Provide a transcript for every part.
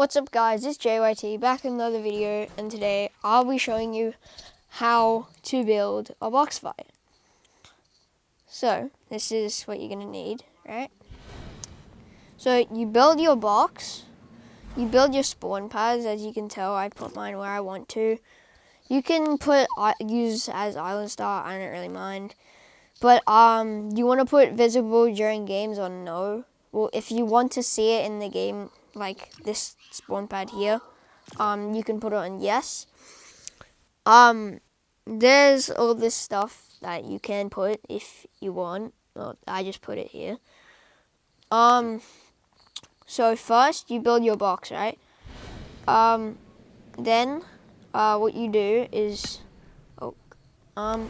What's up guys, it's JYT back in another video, and today I'll be showing you how to build a box fight. So this is what you're going to need, right? So you build your box, you build your spawn pads. As you can tell, I put mine where I want to. You can use as island star, I don't really mind. But you want to put visible during games on no. Well, if you want to see it in the game, like this spawn pad here, you can put it on yes. There's all this stuff that you can put if you want. Well, I just put it here. So first you build your box, right? Then what you do is, so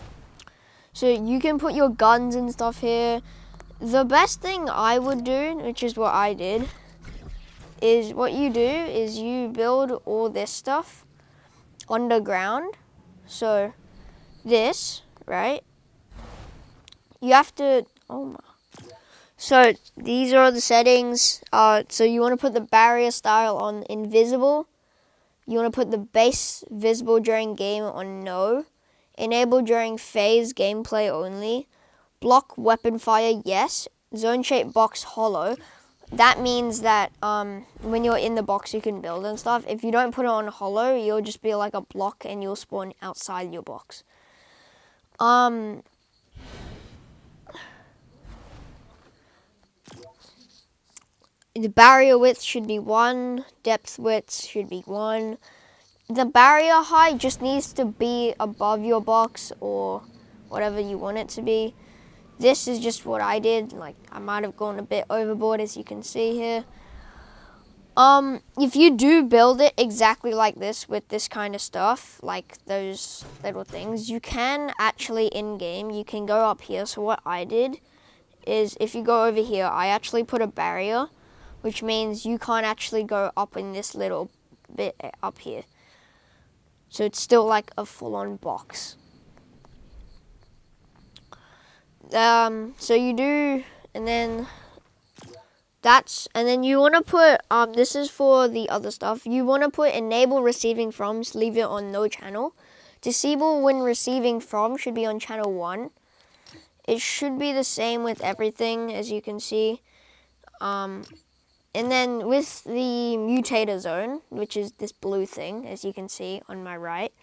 you can put your guns and stuff here. The best thing I would do, which is what I did, is what you do is you build all this stuff underground. So this, right? You have to, so these are the settings. So you want to put the barrier style on invisible. You want to put the base visible during game on no. Enable during phase gameplay only. Block weapon fire, yes. Zone shape box hollow. That means that when you're in the box you can build and stuff. If you don't put it on hollow, you'll just be like a block and you'll spawn outside your box. The barrier width should be 1. Depth width should be 1. The barrier height just needs to be above your box or whatever you want it to be. This is just what I did. Like, I might have gone a bit overboard, as you can see here. If you do build it exactly like this with this kind of stuff, like those little things, you can actually in-game, you can go up here. So what I did is, if you go over here, I actually put a barrier, which means you can't actually go up in this little bit up here. So it's still like a full-on box. So you do, and then you want to put, this is for the other stuff. You want to put enable receiving from, leave it on no channel. Disable when receiving from should be on channel 1. It should be the same with everything, as you can see. And then with the mutator zone, which is this blue thing, as you can see on my right,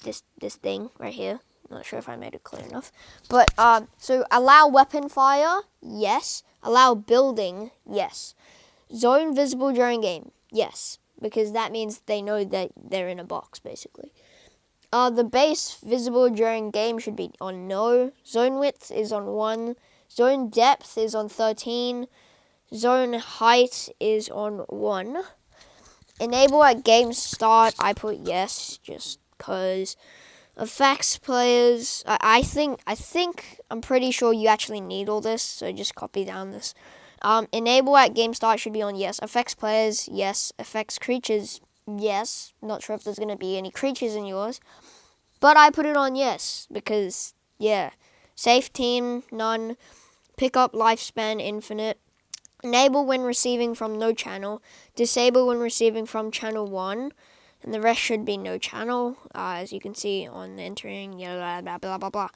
this thing right here. Not sure if I made it clear enough. But, so allow weapon fire, yes. Allow building, yes. Zone visible during game, yes. Because that means they know that they're in a box, basically. The base visible during game should be on no. Zone width is on 1. Zone depth is on 13. Zone height is on 1. Enable at game start, I put yes, just because effects players, I'm pretty sure you actually need all this, so just copy down this. Enable at game start should be on yes. Effects players, yes. Effects creatures, yes. Not sure if there's going to be any creatures in yours, but I put it on yes because, yeah. Safe team, none. Pick up lifespan, infinite. Enable when receiving from no channel. Disable when receiving from channel 1. And the rest should be no channel, as you can see on entering, blah, blah, blah, blah, blah.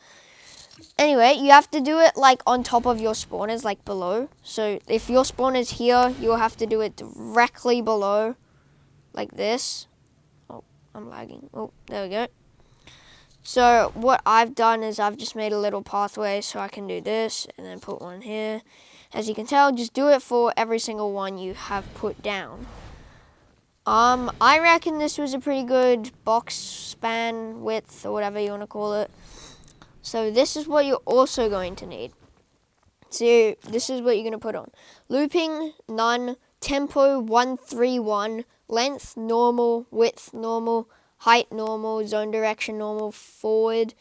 Anyway, you have to do it like on top of your spawners, like below. So if your spawn is here, you'll have to do it directly below, like this. Oh, I'm lagging. Oh, there we go. So what I've done is I've just made a little pathway so I can do this and then put one here. As you can tell, just do it for every single one you have put down. I reckon this was a pretty good box span width, or whatever you want to call it. So this is what you're also going to need. So this is what you're going to put on. Looping, none. Tempo, 131. Length, normal. Width, normal. Height, normal. Zone direction, normal. Forward.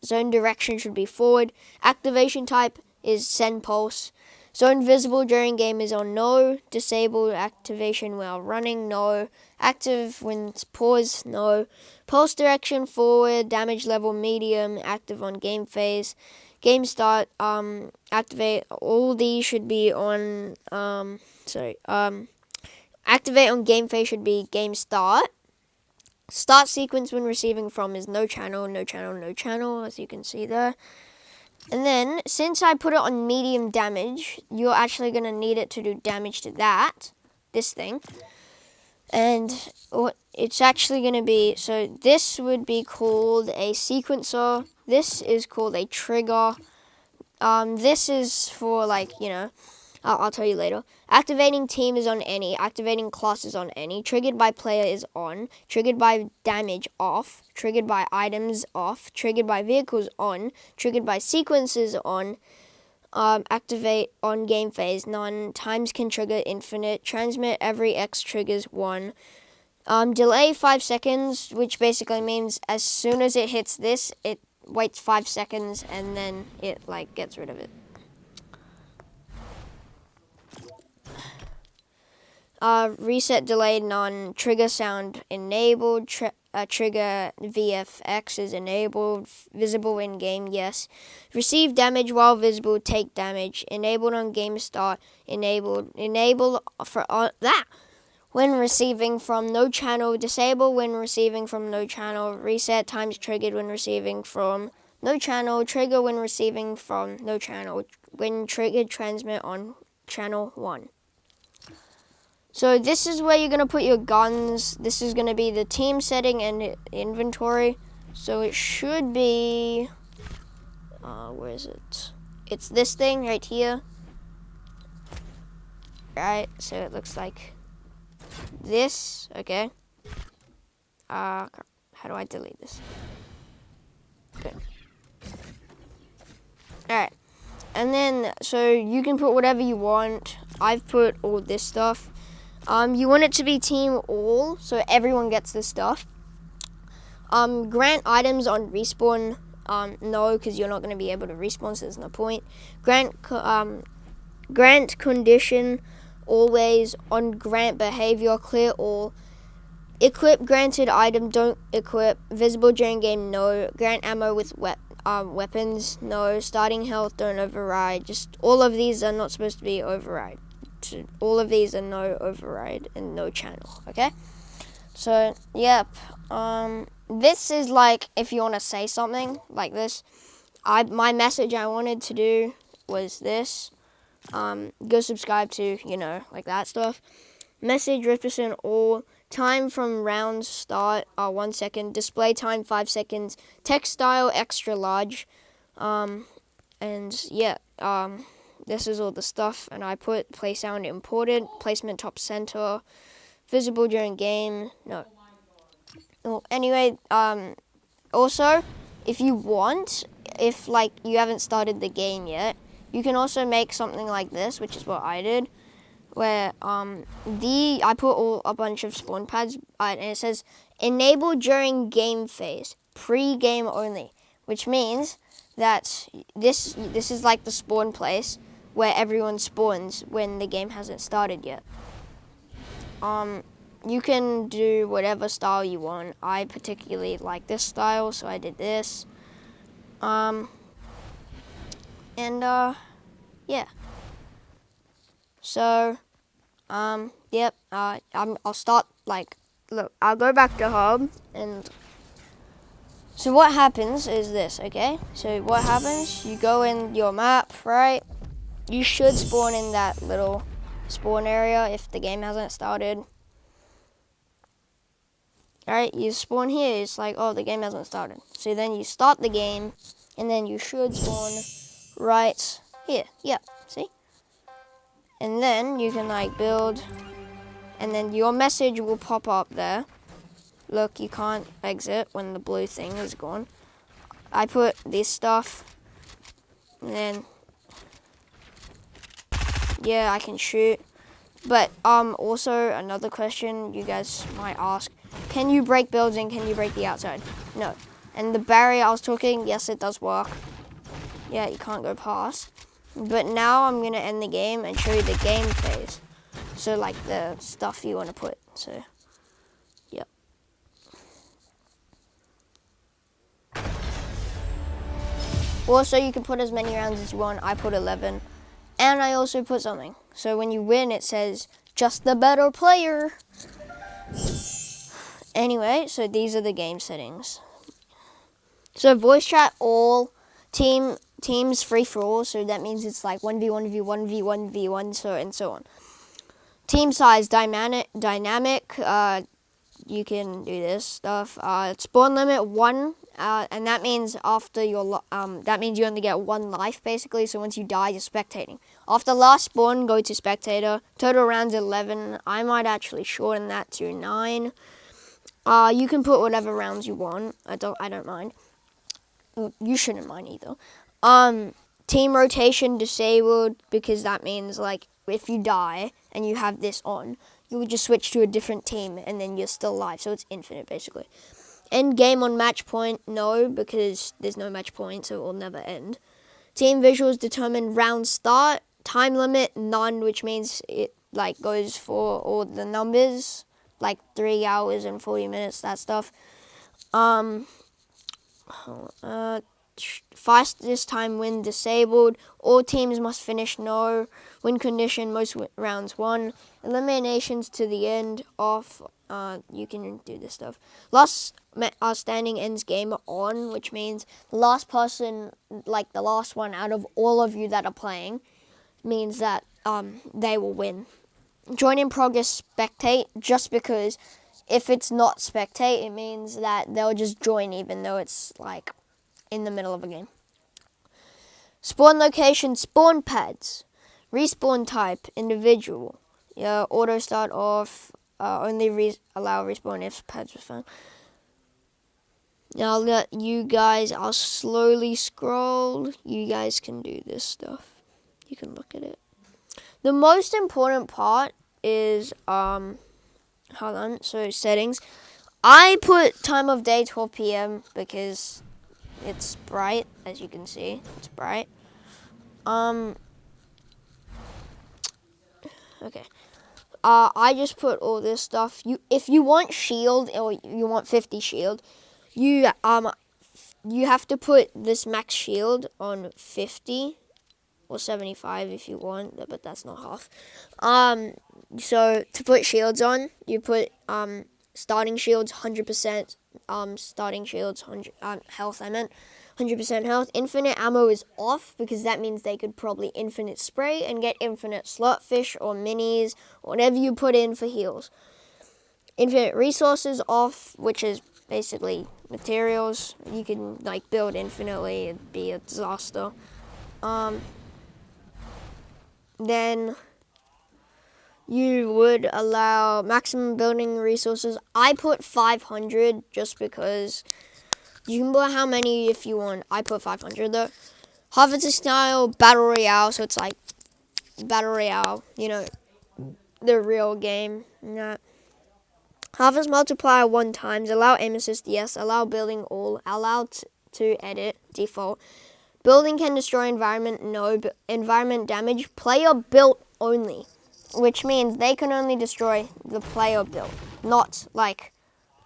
Zone direction should be forward. Activation type is send pulse. Zone visible during game is on no. Disable activation while running, no. Active when pause, no. Pulse direction forward. Damage level medium. Active on game phase. Game start, activate. All these should be on, Activate on game phase should be game start. Start sequence when receiving from is no channel, no channel, no channel, as you can see there. And then, since I put it on medium damage, you're actually going to need it to do damage to this thing. And what it's actually going to be, so this would be called a sequencer. This is called a trigger. This is for, like, you know, I'll tell you later. Activating team is on any. Activating class is on any. Triggered by player is on. Triggered by damage off. Triggered by items off. Triggered by vehicles on. Triggered by sequences on. Activate on game phase none. Times can trigger infinite. Transmit every X triggers 1. Delay 5 seconds, which basically means as soon as it hits this, it waits 5 seconds and then it like gets rid of it. Reset delayed none. Trigger sound enabled. Trigger VFX is enabled. Visible in game, yes. Receive damage while visible. Take damage. Enabled on game start. Enabled. Enable for that. When receiving from no channel. Disable when receiving from no channel. Reset times triggered when receiving from no channel. Trigger when receiving from no channel. When triggered, transmit on channel 1. So this is where you're going to put your guns. This is going to be the team setting and inventory. So it should be, where is it? It's this thing right here. Right, so it looks like this, okay. How do I delete this? Good. Alright, and then, so you can put whatever you want. I've put all this stuff. You want it to be team all, so everyone gets this stuff. Grant items on respawn, no, because you're not going to be able to respawn, so there's no point. Grant condition, always. On grant behavior, clear all. Equip granted item, don't equip. Visible during game, no. Grant ammo with weapons, no. Starting health, don't override. Just all of these are not supposed to be override. All of these are no override and no channel, okay? So, yep. This is like if you want to say something like this. My message I wanted to do was this. Go subscribe to, you know, like that stuff. Message represent all. Time from rounds start 1 second. Display time 5 seconds. Text style extra large. And yeah, this is all the stuff, and I put play sound imported, placement top center, visible during game, no. Well, anyway, also, if you want, if like you haven't started the game yet, you can also make something like this, which is what I did, where I put a bunch of spawn pads, and it says enable during game phase, pre-game only, which means that this is like the spawn place where everyone spawns when the game hasn't started yet. You can do whatever style you want. I particularly like this style, so I did this. Yeah. So, yep. I'll start like, look. I'll go back to hub, and so what happens is this. Okay. So what happens? You go in your map, right? You should spawn in that little spawn area if the game hasn't started. Alright, you spawn here, it's like, oh, the game hasn't started. So then you start the game, and then you should spawn right here. Yep, see? And then you can like build, and then your message will pop up there. Look, you can't exit when the blue thing is gone. I put this stuff, and then yeah, I can shoot. But also another question you guys might ask, can you break building? Can you break the outside? No. And the barrier I was talking, yes, it does work. Yeah, you can't go past. But now I'm going to end the game and show you the game phase. So like the stuff you want to put. So, yep. Also, you can put as many rounds as you want. I put 11. And I also put something. So when you win, it says just the better player. Anyway, so these are the game settings. So voice chat all, teams free for all, so that means it's like 1v1v1 v1v1 so and so on. Team size dynamic, you can do this stuff. Spawn limit 1, and that means after your that means you only get 1 life basically. So once you die, you're spectating. After last spawn, go to spectator. Total rounds 11. I might actually shorten that to 9. You can put whatever rounds you want. I don't mind. You shouldn't mind either. Team rotation disabled, because that means like if you die and you have this on, you would just switch to a different team and then you're still alive, so it's infinite basically. End game on match point, no, because there's no match point, so it will never end. Team visuals determine round start. Time limit, none, which means it like goes for all the numbers, like 3 hours and 40 minutes, that stuff. Fastest time win disabled. All teams must finish no. Win condition, most rounds 1. Eliminations to the end, off. You can do this stuff. Last standing ends game on, which means the last person, like the last one out of all of you that are playing, means that they will win. Join in progress spectate, just because if it's not spectate, it means that they'll just join even though it's like in the middle of a game. Spawn location, spawn pads. Respawn type, individual. Yeah, auto start off. Only allow respawn if pads are found. Now I'll let you guys, I'll slowly scroll. You guys can do this stuff. You can look at it. The most important part is, hold on, so settings. I put time of day 12 p.m. because it's bright, as you can see. It's bright. Okay. I just put all this stuff. If you want shield or you want 50 shield, you have to put this max shield on 50 or 75 if you want, but that's not half. So to put shields on, you put starting shields 100%. Starting shields 100 health. I meant 100% health. Infinite ammo is off, because that means they could probably infinite spray and get infinite slotfish or minis, or whatever you put in for heals. Infinite resources off, which is basically materials. You can like build infinitely, it'd be a disaster. Then you would allow maximum building resources. I put 500 just because you can put how many if you want. I put 500 though. Harvesting style, battle royale, so it's like battle royale, you know, the real game. Yeah. Harvest multiplier 1 times. Allow aim assist, yes. Allow building all. Allow to edit, default. Building can destroy environment, no. Environment damage, player built only, which means they can only destroy the player built, not like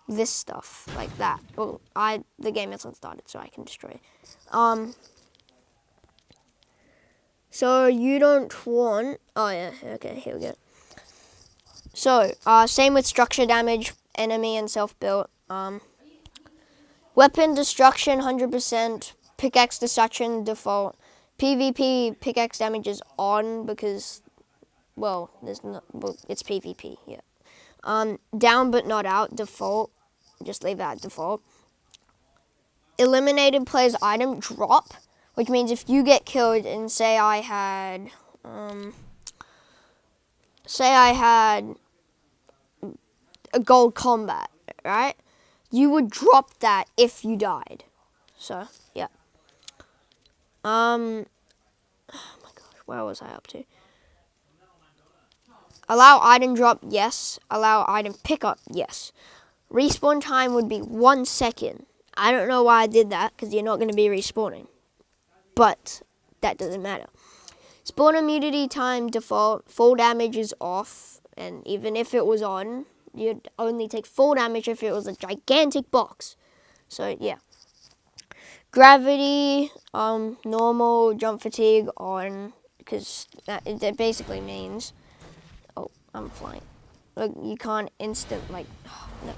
this stuff like that. Well, the game hasn't started, so I can destroy. So you don't want. Oh yeah, okay, here we go. So same with structure damage, enemy and self-built. Weapon destruction 100%. Pickaxe destruction default. PvP pickaxe damage is on because, well, it's PvP. Yeah. Down but not out default. Just leave that default. Eliminated player's item drop, which means if you get killed and say I had a gold combat, right? You would drop that if you died. So yeah. Oh my gosh, where was I up to? Allow item drop, yes. Allow item pickup, yes. Respawn time would be 1 second. I don't know why I did that, because you're not going to be respawning. But that doesn't matter. Spawn immunity time default. Full damage is off. And even if it was on, you'd only take full damage if it was a gigantic box. So yeah. Gravity, normal, jump fatigue on, because that basically means, I'm flying. Like, you can't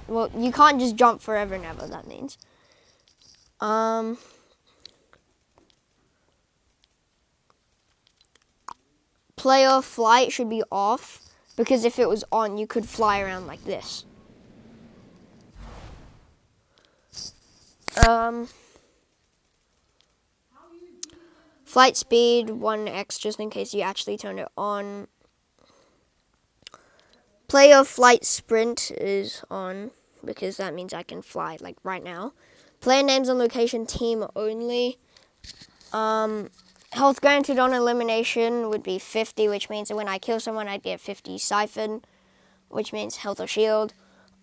well, you can't just jump forever and ever, that means. Player flight should be off, because if it was on, you could fly around like this. Flight speed 1x, just in case you actually turn it on. Player flight sprint is on, because that means I can fly like right now. Player names on location team only. Health granted on elimination would be 50, which means that when I kill someone, I'd get 50 siphon, which means health or shield.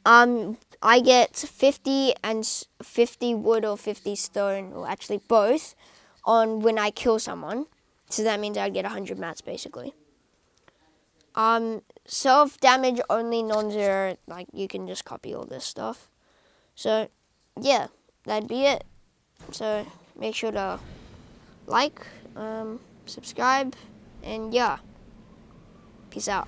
I get 50 and 50 wood or 50 stone, or actually both, on when I kill someone. So that means I'd get 100 mats basically. Self-damage only non-zero, like you can just copy all this stuff. So yeah, that'd be it. So make sure to like, subscribe, and yeah, peace out.